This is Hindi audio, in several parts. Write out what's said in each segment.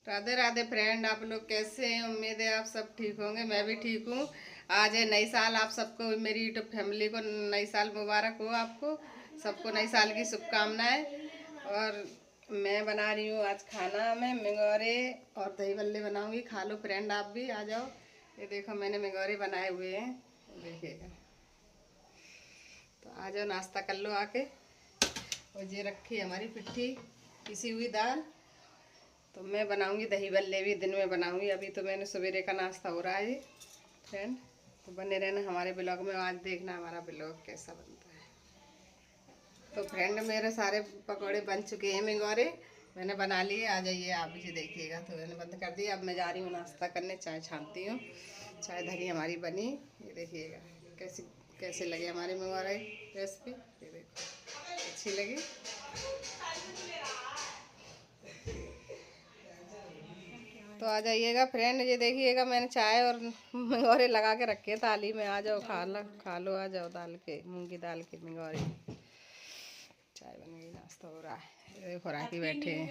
राधे राधे फ्रेंड, आप लोग कैसे हैं? उम्मीद है आप सब ठीक होंगे। मैं भी ठीक हूँ। आज है नई साल। आप सबको, मेरी यूट्यूब फैमिली को नई साल मुबारक हो। आपको सबको नई साल की शुभकामनाएं। और मैं बना रही हूँ आज खाना में मिंगोरे और दही बल्ले बनाऊंगी। खा लो फ्रेंड, आप भी आ जाओ। ये देखो मैंने मिंगोरे बनाए हुए हैं, देखिएगा। तो आ जाओ, नाश्ता कर लो आके। और ये रखी हमारी पिट्ठी पिसी हुई दाल। तो मैं बनाऊंगी दही बल्ले भी दिन में बनाऊंगी। अभी तो मैंने सवेरे का नाश्ता हो रहा है ये फ्रेंड। तो बने रहना हमारे ब्लॉग में। आज देखना हमारा ब्लॉग कैसा बनता है। तो फ्रेंड मेरे सारे पकौड़े बन चुके हैं, मिंगोरे मैंने बना लिए। आ जाइए आप भी देखिएगा। तो मैंने बंद कर दिया। अब मैं जा रही हूँ नाश्ता करने। चाय छानती हूँ। चाय धरी हमारी बनी। ये देखिएगा कैसी कैसे लगे हमारे मिंगोरे रेसिपी। ये देखो अच्छी लगी। तो आ जाइएगा फ्रेंड। ये देखिएगा मैंने चाय और मिंगोरे लगा के रखे हैं थाली में। आ जाओ, खा लो। आ जाओ, दाल के मूंग की दाल के मिंगोरे। चाय बन गई, नाश्ता हो रहा है। ये देखो राखी बैठे हैं।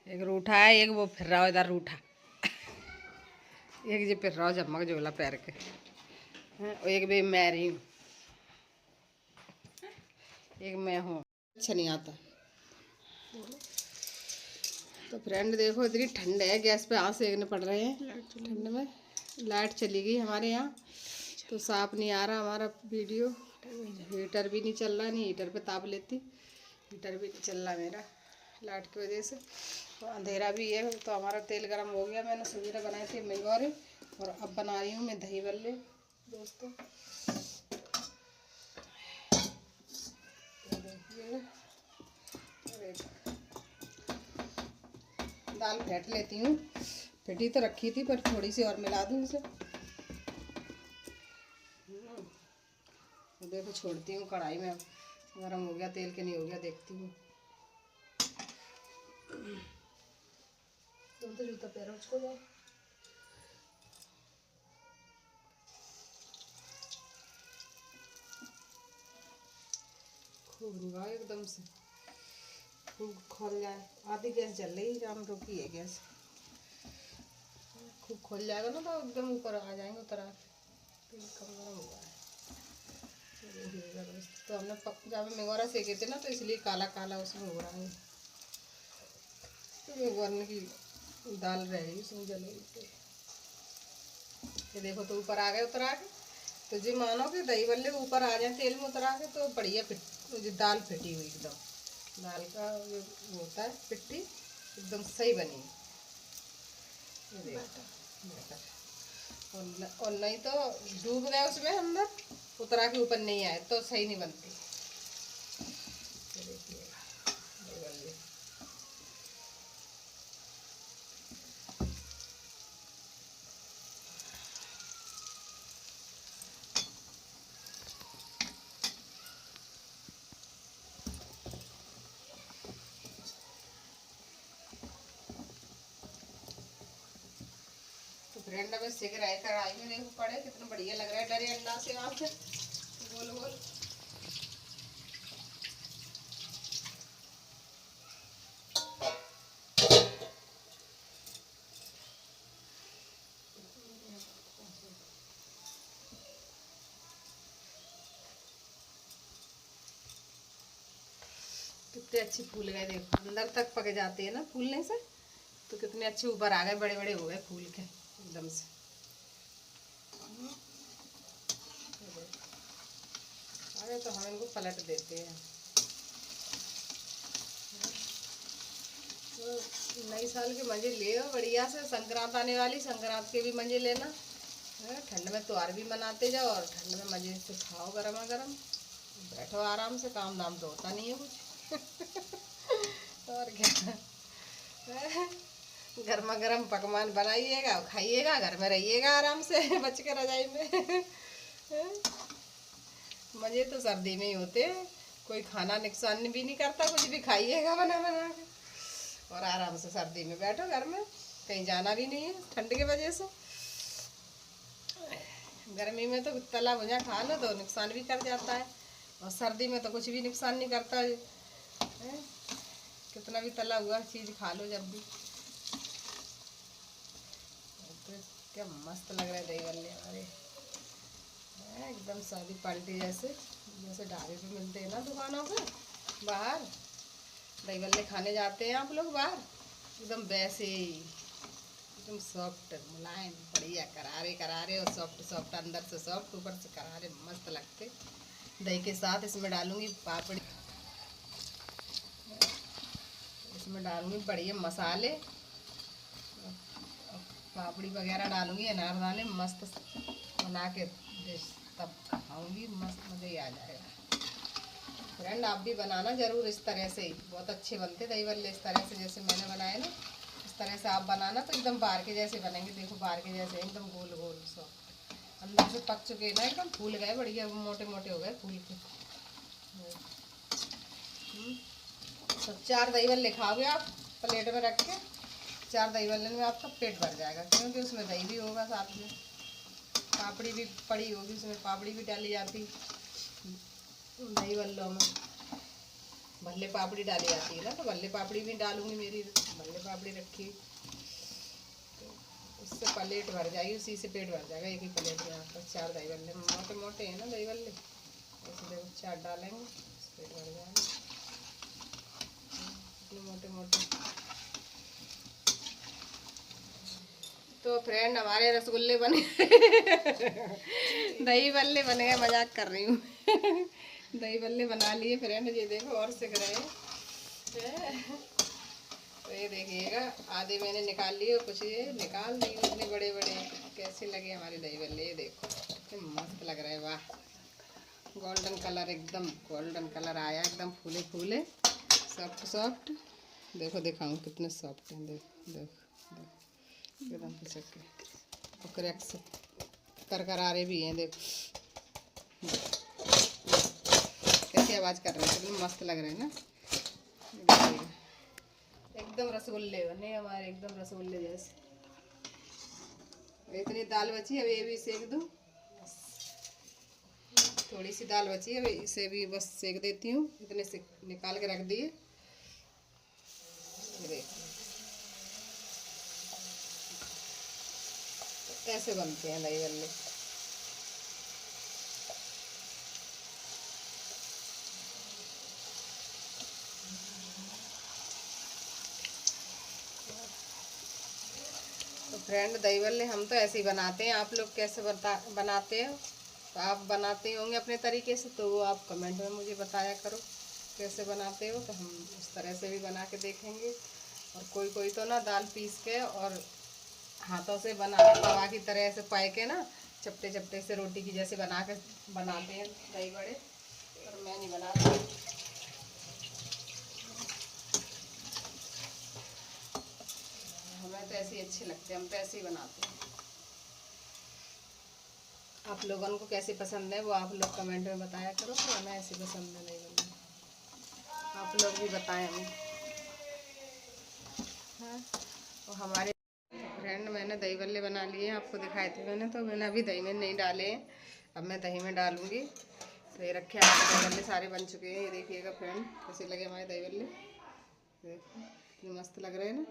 एक रूठा है, एक वो फिर रहा है इधर रूठा। एक जी फिर रहा झमक झोला पैर के और एक भी मैं रही हूँ। एक मैं हूँ। अच्छा नहीं आता। तो फ्रेंड देखो इतनी ठंड है, गैस पे हाथ सेकने पड़ रहे हैं ठंड में। लाइट चली गई हमारे यहाँ, तो साफ नहीं आ रहा हमारा वीडियो। हीटर भी नहीं चल रहा, नहीं हीटर पे ताप लेती। हीटर भी नहीं चल रहा मेरा लाइट की वजह से। तो अंधेरा भी है। तो हमारा तेल गरम हो गया। मैंने सवेरे बनाए थे मिंगोरे और अब बना रही हूँ मैं दही बल्ले दोस्तों। दाल फेंट लेती हूँ। फेटी तो रखी थी पर थोड़ी सी और मिला दूँ इसे। देखो छोड़ती हूँ कढ़ाई में। गरम हो गया तेल के नहीं हो गया देखती हूँ। तुम तो जूता पैरों को जाओ। खूब रुका एकदम से, खूब खोल जाए। आधी गैस जल रही है, जाम रुकी है गैस। खूब खोल जाएगा ना तो एकदम ऊपर आ जाएंगे उतर आके। तेल कम गरम हुआ है तो हमने जब मिंगोरा सेके थे ना, तो इसलिए काला काला उसमें हो रहा है। तो वरन की दाल रहेगी उसमें जलेगी। ये देखो तो ऊपर आ गए उतर आके। तो जी मानो कि दही बल्ले ऊपर आ जाए तेल में उतर आके तो बढ़िया दाल फिटी हुई एकदम। दाल का ये होता है पिट्ठी एकदम सही बनी। ये देखो और नहीं तो डूब गए उसमें अंदर, उतरा के ऊपर नहीं आए तो सही नहीं बनती। देखिए तो फ्रेंड में सेक रहा है कढ़ाई में। देखो पड़े कितना बढ़िया लग रहा है। डरे अल्लाह से आप गोल गोल। कितने अच्छे फूल गए, देखो अंदर तक पक जाते हैं ना फूलने से। तो कितने अच्छे ऊपर आ गए, बड़े बड़े हो गए फूल के एकदम से। अरे तो हम इनको पलट देते हैं। तो नई साल के मजे ले बढ़िया से। संक्रांत आने वाली, संक्रांत के भी मजे लेना। ठंड में त्योहार भी मनाते जाओ और ठंड में मजे से खाओ गरमा गरम। बैठो आराम से, काम दाम तो होता नहीं है कुछ। और क्या, गर्मा गर्म पकवान बनाइएगा, खाइएगा, घर में रहिएगा आराम से बच के रजाई में। मजे तो सर्दी में ही होते हैं। कोई खाना नुकसान भी नहीं करता, कुछ भी खाइएगा बना बना के और आराम से सर्दी में बैठो घर में। कहीं जाना भी नहीं है ठंड की वजह से। गर्मी में तो तला भुजा खा लो तो नुकसान भी कर जाता है, और सर्दी में तो कुछ भी नुकसान नहीं करता है। कितना भी तला हुआ चीज़ खा लो जब भी। तो क्या मस्त लग रहा है दही बल्ले हमारे, एकदम शादी पार्टी जैसे, जैसे ढाबे पे मिलते हैं ना दुकानों पे बाहर, दही बल्ले खाने जाते हैं आप लोग बाहर, एकदम वैसे ही, एकदम सॉफ्ट मुलायम बढ़िया करारे करारे और सॉफ्ट सॉफ्ट, अंदर से सॉफ्ट ऊपर से करारे, मस्त लगते। दही के साथ इसमें डालूंगी पापड़ी, इसमें डालूंगी बढ़िया मसाले, पापड़ी वगैरह डालूंगी, अनारदाने मस्त बना के तब खाऊंगी, मस्त मज़े ही आ जाएगा। फ्रेंड आप भी बनाना ज़रूर इस तरह से ही, बहुत अच्छे बनते दही बल्ले इस तरह से जैसे मैंने बनाए ना, इस तरह से आप बनाना तो एकदम बाहर के जैसे बनेंगे। देखो बाहर के जैसे एकदम गोल गोल सॉफ्ट, अंदर से पक चुके ना, एकदम फूल गए बढ़िया, मोटे मोटे हो गए फूल के। तो 4 दही बल्ले खाओगे आप प्लेट में रख के, 4 दही बल्ले में आपका पेट भर जाएगा, क्योंकि उसमें दही भी होगा साथ में, पापड़ी भी पड़ी होगी, उसमें पापड़ी भी डाली जाती दही बल्लों में, भल्ले पापड़ी डाली जाती है ना, तो भल्ले पापड़ी भी डालूंगी, मेरी भल्ले पापड़ी रखी, तो उससे प्लेट भर जाएगी, उसी से पेट भर जाएगा एक ही प्लेट में आपका। 4 दही बल्ले मोटे मोटे हैं ना दही बल्ले, ऐसे देखो 4 डालेंगे पेट भर जाएगा, इतने मोटे मोटे। तो फ्रेंड हमारे रसगुल्ले बने दही बल्ले बन गए, मजाक कर रही हूँ दही बल्ले बना लिए फ्रेंड, ये देखो और सिक रहे हैं तो ये देखिएगा, आधे मैंने निकाल लिए और कुछ ये निकाल दिए, इतने बड़े बड़े। कैसे लगे हमारे दही बल्ले, ये देखो कितने मस्त लग रहे हैं, वाह गोल्डन कलर, एकदम गोल्डन कलर आया, एकदम फूले फूले सॉफ्ट सॉफ्ट। देखो दिखाऊँ कितने सॉफ्ट हैं, देखो देखो देखो एकदम पिचक के, और क्रैक्स करकरारे भी हैं, देखो कैसी आवाज़ कर रहे हैं, कितने मस्त लग रहे हैं ना। देखिएगा एकदम रसगुल्ले बने हमारे, एकदम रसगुल्ले जैसे। इतनी दाल बची, अब ये भी सेक दूँ, थोड़ी सी दाल बची है, अब इसे भी बस सेक देती हूँ, इतने से निकाल के रख दिए। ऐसे बनते हैं दही बल्ले। तो फ्रेंड दही बल्ले हम तो ऐसे ही बनाते हैं, आप लोग कैसे बनाते हो, तो आप बनाते होंगे अपने तरीके से, तो वो आप कमेंट में मुझे बताया करो कैसे बनाते हो, तो हम उस तरह से भी बना के देखेंगे। और कोई कोई तो ना दाल पीस के और हाथों से बना तवा की तरह से पाए के ना, चपटे चपटे से रोटी की जैसे बना के बनाते हैं दही बड़े, पर मैं नहीं बनाती, हमें तो ऐसे ही अच्छे लगते हैं, हम तो ऐसे ही बनाते हैं। आप लोगों को कैसे पसंद है वो आप लोग कमेंट में बताया करो, तो हमें ऐसे पसंद है नहीं बनी, आप लोग भी बताएं हमें। हाँ और हमारे फ्रेंड मैंने दही बल्ले बना लिए, आपको दिखाए थे मैंने, तो मैंने अभी दही में नहीं डाले हैं, अब मैं दही में डालूँगी। तो ये रखे हमारे दही बल्ले सारे बन चुके हैं, ये देखिएगा फ्रेंड कैसे लगे हमारे दही बल्ले, देखो कितने मस्त लग रहे हैं ना।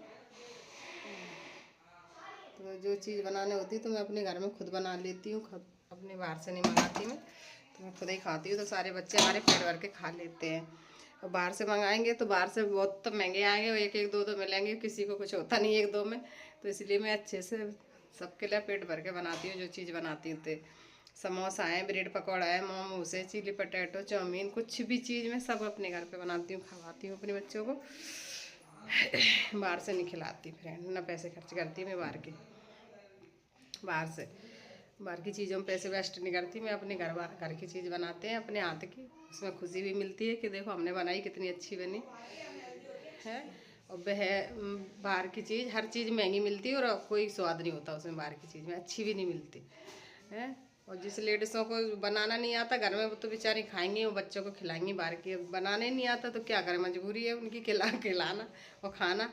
तो जो चीज़ बनाने होती है तो मैं अपने घर में खुद बना लेती हूँ, खुद अपने बाहर से नहीं मंगाती मैं, तो मैं खुद ही खाती हूँ, तो सारे बच्चे हमारे पेट भर के खा लेते हैं। और बाहर से मंगाएंगे तो बाहर से बहुत तो महंगे आएंगे, और एक एक दो दो मिलेंगे, किसी को कुछ होता नहीं एक दो में, तो इसलिए मैं अच्छे से सबके लिए पेट भर के बनाती हूँ जो चीज़ बनाती हूँ। तो समोसा है, ब्रेड पकौड़ा है, मोमोस है, चिली पटेटो, चाउमीन, कुछ भी चीज़ मैं सब अपने घर पे बनाती हूँ, खवाती हूँ अपने बच्चों को, बाहर से नहीं खिलाती फ्रेंड, ना पैसे खर्च करती मैं बाहर के, बाहर की चीज़ों में पैसे वेस्ट नहीं करती मैं, अपने घर की चीज़ बनाते हैं अपने हाथ की, उसमें खुशी भी मिलती है कि देखो हमने बनाई कितनी अच्छी बनी है। और वह बाहर की चीज़, हर चीज़ महंगी मिलती है और कोई स्वाद नहीं होता उसमें, बाहर की चीज़ में अच्छी भी नहीं मिलती है। और जिस लेडीज़ों को बनाना नहीं आता घर में, वो तो बेचारी खाएंगी, वो बच्चों को खिलाएंगी, बाहर की बनाने नहीं आता तो क्या करें, मजबूरी है उनकी खिलाना और खाना।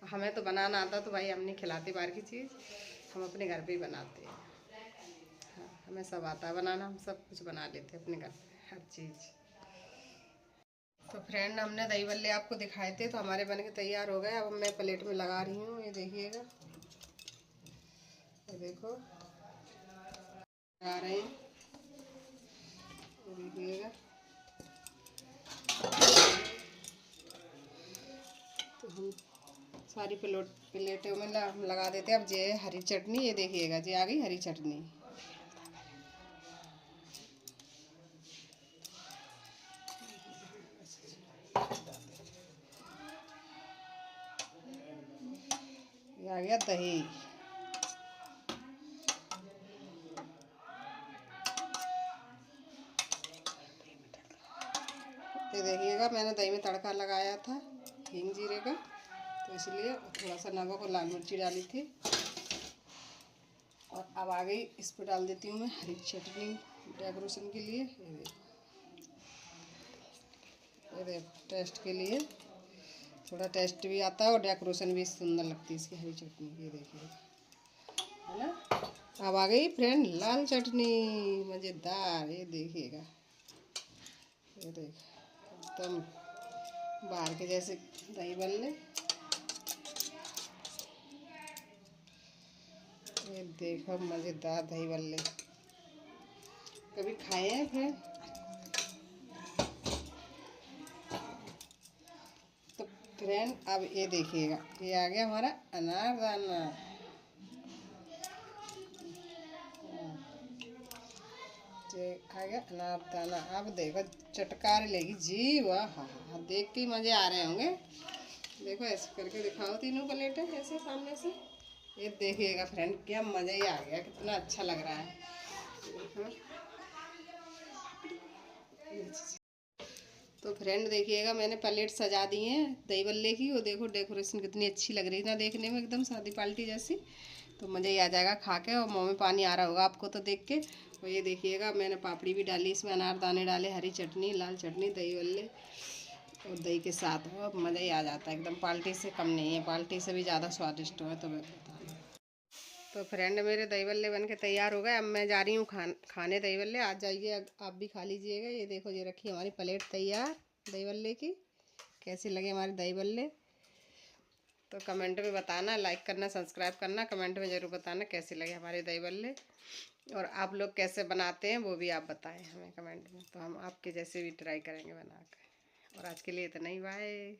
हमें तो बनाना आता तो भाई हम नहीं खिलाते बाहर की चीज़, हम अपने घर पे ही बनाते हैं। हाँ हमें सब आता है बनाना, हम सब कुछ बना लेते हैं अपने घर पे हर चीज़। तो फ्रेंड हमने दही बल्ले आपको दिखाए थे, तो हमारे बन के तैयार हो गए। अब मैं प्लेट में लगा रही हूँ, ये देखिएगा, ये देखो लगा रहे हैं, ये देखिएगा। तो हम सारी प्लेटों में लगा देते हैं। अब ये हरी चटनी, ये देखिएगा, ये आ गई हरी चटनी। ये आ गया दही। ये देखिएगा, मैंने दही में तड़का लगाया था हींग जीरे का, तो इसलिए थोड़ा सा नमक और लाल मिर्ची डाली थी। और अब आ गई, इस पर डाल देती हूँ मैं हरी चटनी डेकोरेशन के लिए। ये देखो टेस्ट के लिए, थोड़ा टेस्ट भी आता है और डेकोरेशन भी सुंदर लगती है इसकी हरी चटनी। ये देखिए, है ना। अब आ गई फ्रेंड लाल चटनी, मज़ेदार। ये देखिएगा, ये देख एकदम बाहर के जैसे दही बल्ले। ये देखो मज़ेदार दही बल्ले, कभी खाए हैं फ्रेंड? तो फ्रेंड अब ये देखिएगा, ये आ गया हमारा अनारदाना। ये आ गया अनारदाना। अब देखो चटकार लेगी जी, वाह हाँ, देख के मज़े आ रहे होंगे। देखो ऐसे करके दिखाओ तीनों प्लेटें ऐसे सामने से। ये देखिएगा फ्रेंड, क्या मज़ा ही आ गया, कितना अच्छा लग रहा है। तो फ्रेंड देखिएगा, मैंने प्लेट सजा दी है दही बल्ले की। वो देखो डेकोरेशन कितनी अच्छी लग रही है ना, देखने में एकदम शादी पार्टी जैसी। तो मज़ा ही आ जाएगा खा के, और मुँह में पानी आ रहा होगा आपको तो देख के। और ये देखिएगा, मैंने पापड़ी भी डाली इसमें, अनारदाने डाले, हरी चटनी, लाल चटनी, दही बल्ले और दही के साथ हो। अब मज़ा ही आ जाता है एकदम, पार्टी से कम नहीं है, पार्टी से भी ज़्यादा स्वादिष्ट हो। तो मैं बताना। तो फ्रेंड मेरे दही बल्ले बन के तैयार हो गए। अब मैं जा रही हूँ खाने दही बल्ले। आ जाइए आप भी खा लीजिएगा। ये देखो, ये रखी हमारी प्लेट तैयार दही बल्ले की। कैसे लगे हमारे दही बल्ले? तो कमेंट में बताना, लाइक करना, सब्सक्राइब करना, कमेंट में ज़रूर बताना कैसे लगे हमारे दही बल्ले। और आप लोग कैसे बनाते हैं वो भी आप बताएं हमें कमेंट में, तो हम आपके जैसे भी ट्राई करेंगे बना कर। और आज के लिए इतना ही, बाय।